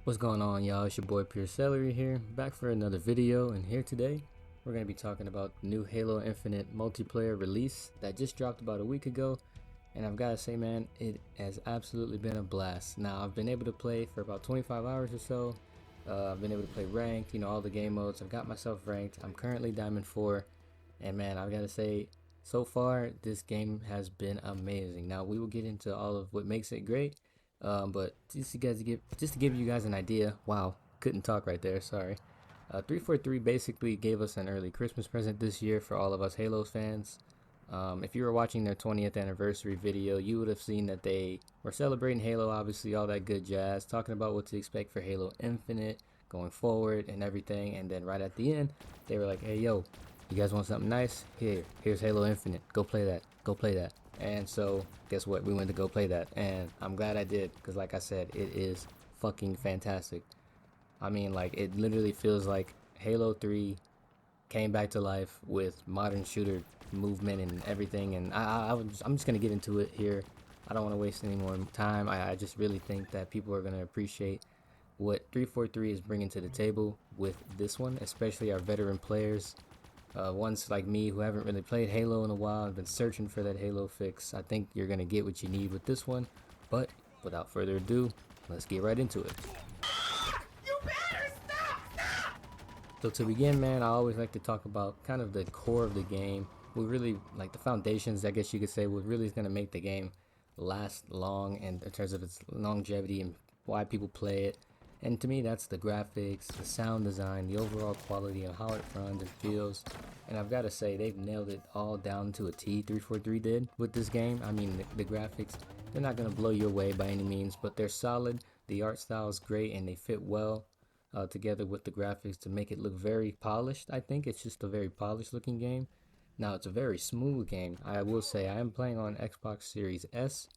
What's going on, y'all? It's your boy Pure Celery here, back for another video, and here today we're going to be talking about the new Halo Infinite multiplayer release that just dropped about a week ago. And I've got to say, man, it has absolutely been a blast. Now, I've been able to play for about 25 hours or so. I've been able to play ranked, all the game modes. I've got myself ranked. I'm currently Diamond 4, and man, I've got to say, so far this game has been amazing. Now, we will get into all of what makes it great. But just to give you guys an idea, wow, couldn't talk right there, sorry. 343 basically gave us an early Christmas present this year for all of us Halo fans. If you were watching their 20th anniversary video, you would have seen that they were celebrating Halo, obviously, all that good jazz, talking about what to expect for Halo Infinite going forward and everything. And then right at the end, they were like, hey, yo, you guys want something nice? Here's Halo Infinite. Go play that. Go play that. And so, guess what? We went to go play that. And I'm glad I did, because like I said, it is fucking fantastic. I mean, like, it literally feels like Halo 3 came back to life with modern shooter movement and everything. And I'm just going to get into it here. I don't want to waste any more time. I just really think that people are going to appreciate what 343 is bringing to the table with this one, especially our veteran players. Ones like me who haven't really played Halo in a while and been searching for that Halo fix. I think you're going to get what you need with this one. But without further ado, let's get right into it. You better stop! So to begin, man, I always like to talk about kind of the core of the game. We really, like the foundations, I guess you could say, what really is going to make the game last long and in terms of its longevity and why people play it. And to me, that's the graphics, the sound design, the overall quality of how it runs and feels. And I've got to say, they've nailed it all down to a T, 343 did with this game. I mean, the graphics, they're not going to blow you away by any means, but they're solid. The art style is great, and they fit well together with the graphics to make it look very polished. I think it's just a very polished looking game. Now, it's a very smooth game. I will say, I am playing on Xbox Series S.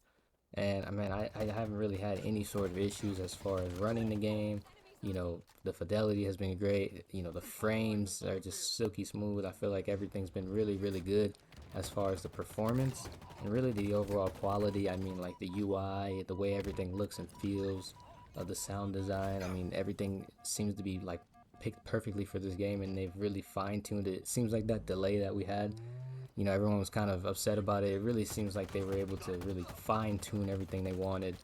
And I mean, I haven't really had any sort of issues as far as running the game. The fidelity has been great. The frames are just silky smooth. I feel like everything's been really, really good as far as the performance and really the overall quality. I mean, like the UI, the way everything looks and feels, the sound design. I mean, everything seems to be like picked perfectly for this game, and they've really fine-tuned it. It seems like that delay that we had, everyone was kind of upset about it. It really seems like they were able to really fine-tune everything they wanted,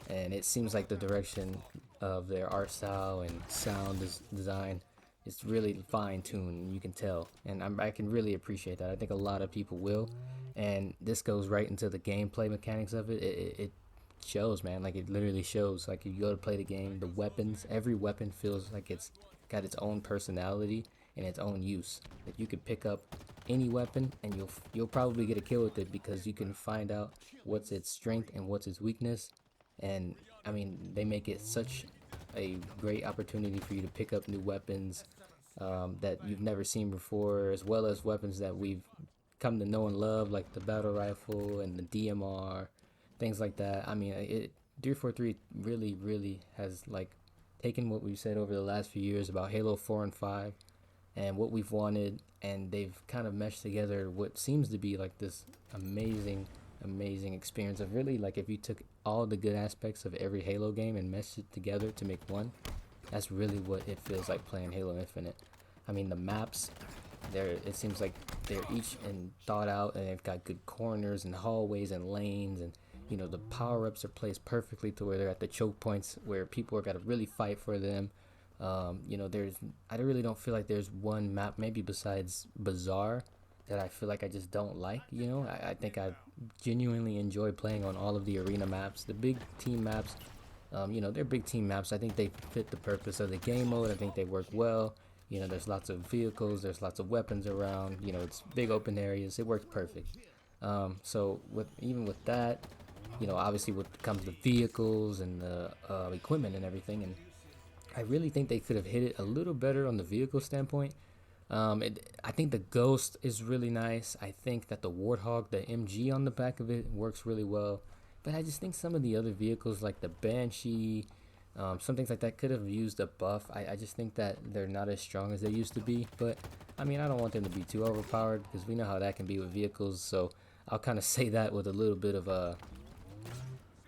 and it seems like the direction of their art style and sound design is really fine-tuned, you can tell, and I can really appreciate that. I think a lot of people will, and this goes right into the gameplay mechanics of it. It shows, man. Like, it literally shows. Like, you go to play the game, the weapons, every weapon feels like it's got its own personality and its own use. Like, you could pick up any weapon and you'll probably get a kill with it, because you can find out what's its strength and what's its weakness. And I mean, they make it such a great opportunity for you to pick up new weapons that you've never seen before, as well as weapons that we've come to know and love, like the battle rifle and the DMR, things like that. I mean, 343 really has like taken what we've said over the last few years about Halo 4 and 5 and what we've wanted, and they've kind of meshed together what seems to be like this amazing experience of really, like, if you took all the good aspects of every Halo game and meshed it together to make one, that's really what it feels like playing Halo Infinite. I mean, the maps, it seems like they're each and thought out, and they've got good corners and hallways and lanes, and the power-ups are placed perfectly to where they're at the choke points where people are got to really fight for them. I really don't feel like there's one map, maybe besides Bazaar, that I feel like I just don't like. I think I genuinely enjoy playing on all of the arena maps, the big team maps. They're big team maps. I think they fit the purpose of the game mode. I think they work well. There's lots of vehicles, there's lots of weapons around. It's big open areas. It works perfect. So even with that, obviously what comes the vehicles and the equipment and everything, and I really think they could have hit it a little better on the vehicle standpoint. I think the Ghost is really nice. I think that the Warthog, the MG on the back of it, works really well. But I just think some of the other vehicles, like the Banshee, some things like that, could have used a buff. I just think that they're not as strong as they used to be. But, I mean, I don't want them to be too overpowered, because we know how that can be with vehicles. So I'll kind of say that with a little bit of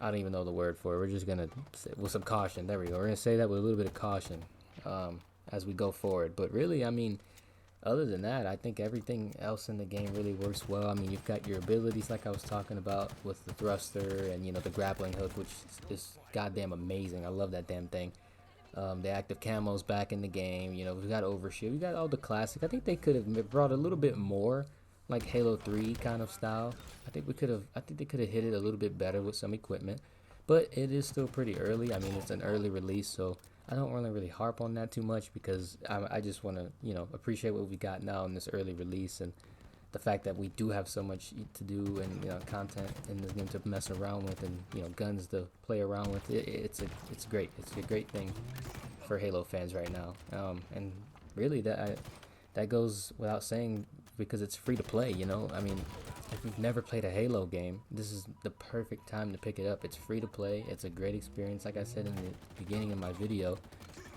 I don't even know the word for it. We're just gonna say, with some caution. There we go. We're gonna say that with a little bit of caution as we go forward. But really, I mean, other than that, I think everything else in the game really works well. I mean, you've got your abilities like I was talking about with the thruster and the grappling hook, which is goddamn amazing. I love that damn thing. The active camo's back in the game. We've got overshield. We got all the classic. I think they could have brought a little bit more like Halo 3 kind of style. I think we could have. I think they could have hit it a little bit better with some equipment, but it is still pretty early. I mean, it's an early release, so I don't really harp on that too much because I just want to appreciate what we got now in this early release and the fact that we do have so much to do and content in this game to mess around with and guns to play around with. It's great. It's a great thing for Halo fans right now. And really that goes without saying because it's free to play. I mean, if you've never played a Halo game, this is the perfect time to pick it up. It's free to play. It's a great experience, like I said in the beginning of my video.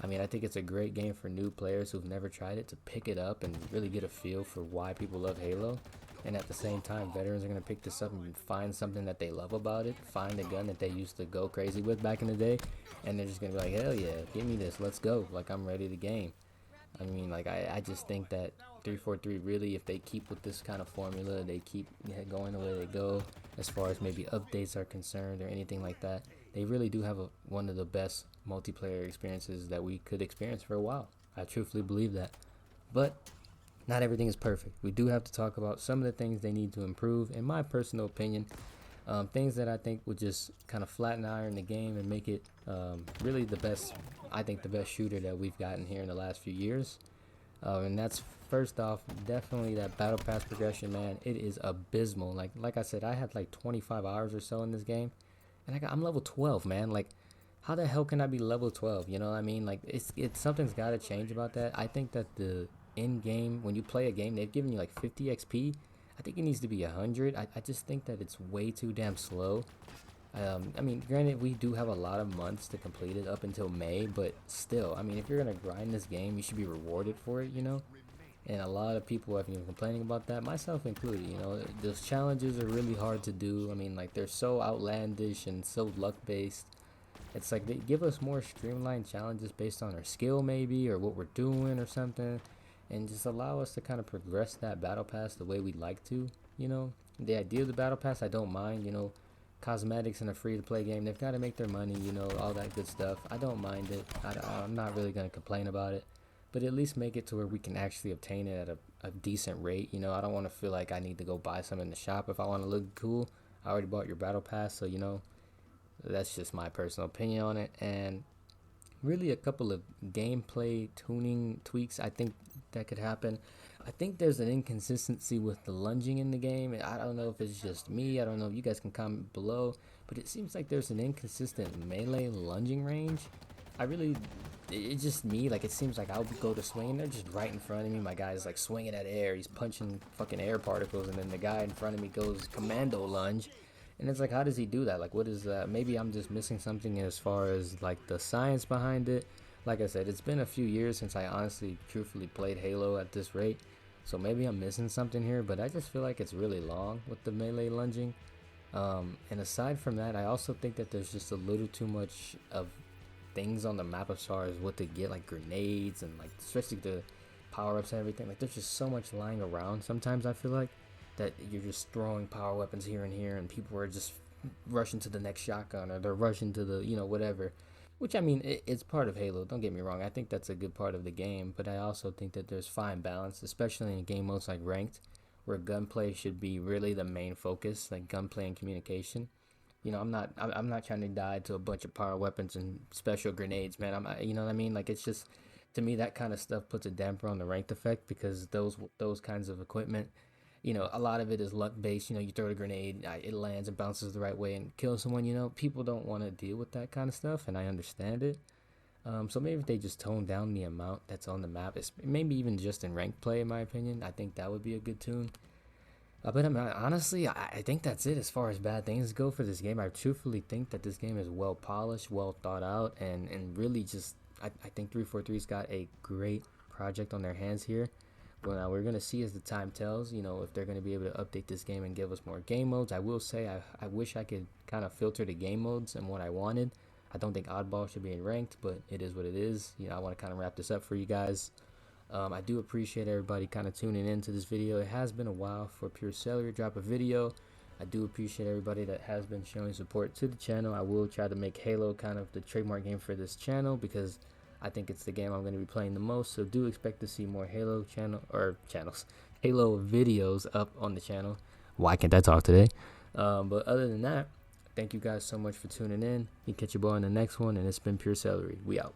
I mean, I think it's a great game for new players who've never tried it to pick it up and really get a feel for why people love Halo. And at the same time, veterans are going to pick this up and find something that they love about it, find a gun that they used to go crazy with back in the day, and they're just going to be like, hell yeah, give me this, let's go, like I'm ready to game. I mean, like, I just think that 343 really, if they keep with this kind of formula, they keep going the way they go as far as maybe updates are concerned or anything like that, they really do have one of the best multiplayer experiences that we could experience for a while. I truthfully believe that. But not everything is perfect. We do have to talk about some of the things they need to improve, in my personal opinion. Things that I think would just kind of flatten iron the game and make it really the best shooter that we've gotten here in the last few years. And that's first off, definitely that battle pass progression, man. It is abysmal. Like I said, I had like 25 hours or so in this game, and I'm level 12, man. Like, how the hell can I be level 12? You know what I mean? Like, it's something's got to change about that. I think that the in game, when you play a game, they've given you like 50 XP. I think it needs to be 100. I just think that it's way too damn slow. I mean, granted, we do have a lot of months to complete it up until May, but still, I mean, if you're gonna grind this game, you should be rewarded for it, And a lot of people have been complaining about that, myself included. Those challenges are really hard to do. I mean, like, they're so outlandish and so luck based. It's like they give us more streamlined challenges based on our skill, maybe, or what we're doing or something, and just allow us to kind of progress that battle pass the way we'd like to. The idea of the battle pass, I don't mind. Cosmetics in a free to play game, they've got to make their money, all that good stuff. I don't mind it. I'm not really going to complain about it, but at least make it to where we can actually obtain it at a decent rate. I don't want to feel like I need to go buy some in the shop if I want to look cool. I already bought your battle pass, so that's just my personal opinion on it. And really a couple of gameplay tuning tweaks I think that could happen. I think there's an inconsistency with the lunging in the game. I don't know if it's just me. I don't know if you guys can comment below, but it seems like there's an inconsistent melee lunging range. It's just me. Like, it seems like I'll go to swing and they're just right in front of me. My guy's like swinging at air. He's punching fucking air particles, and then the guy in front of me goes commando lunge. And it's like, how does he do that? Like, what is that? Maybe I'm just missing something as far as like the science behind it. Like I said, it's been a few years since I honestly, truthfully played Halo at this rate. So maybe I'm missing something here, but I just feel like it's really long with the melee lunging. And aside from that, I also think that there's just a little too much of things on the map as far as what to get, like grenades and like especially the power-ups and everything. Like, there's just so much lying around sometimes, I feel like, that you're just throwing power weapons here and here, and people are just rushing to the next shotgun, or they're rushing to the whatever. Which, I mean, it's part of Halo, don't get me wrong. I think that's a good part of the game, but I also think that there's fine balance, especially in game modes like Ranked, where gunplay should be really the main focus, like gunplay and communication. I'm not trying to die to a bunch of power weapons and special grenades, man. You know what I mean? Like, it's just, to me, that kind of stuff puts a damper on the Ranked effect, because those kinds of equipment, a lot of it is luck based. You throw a grenade, it lands and bounces the right way and kills someone. People don't want to deal with that kind of stuff, and I understand it. So maybe if they just tone down the amount that's on the map, maybe even just in ranked play, in my opinion, I think that would be a good tune. But I mean, honestly, I think that's it as far as bad things go for this game. I truthfully think that this game is well polished, well thought out, and really just, I think 343's got a great project on their hands here, Well, now we're gonna see as the time tells, you know, if they're gonna be able to update this game and give us more game modes. I will say I wish I could kind of filter the game modes and what I wanted. I don't think oddball should be in ranked, but it is what it is. You know, I want to kind of wrap this up for you guys. I do appreciate everybody kind of tuning into this video. It has been a while for Pure Celery to drop a video. I do appreciate everybody that has been showing support to the channel. I will try to make Halo kind of the trademark game for this channel because I think it's the game I'm going to be playing the most. So do expect to see more Halo Halo videos up on the channel. Why can't I talk today? But other than that, thank you guys so much for tuning in. You catch your boy on the next one, and it's been Pure Celery. We out.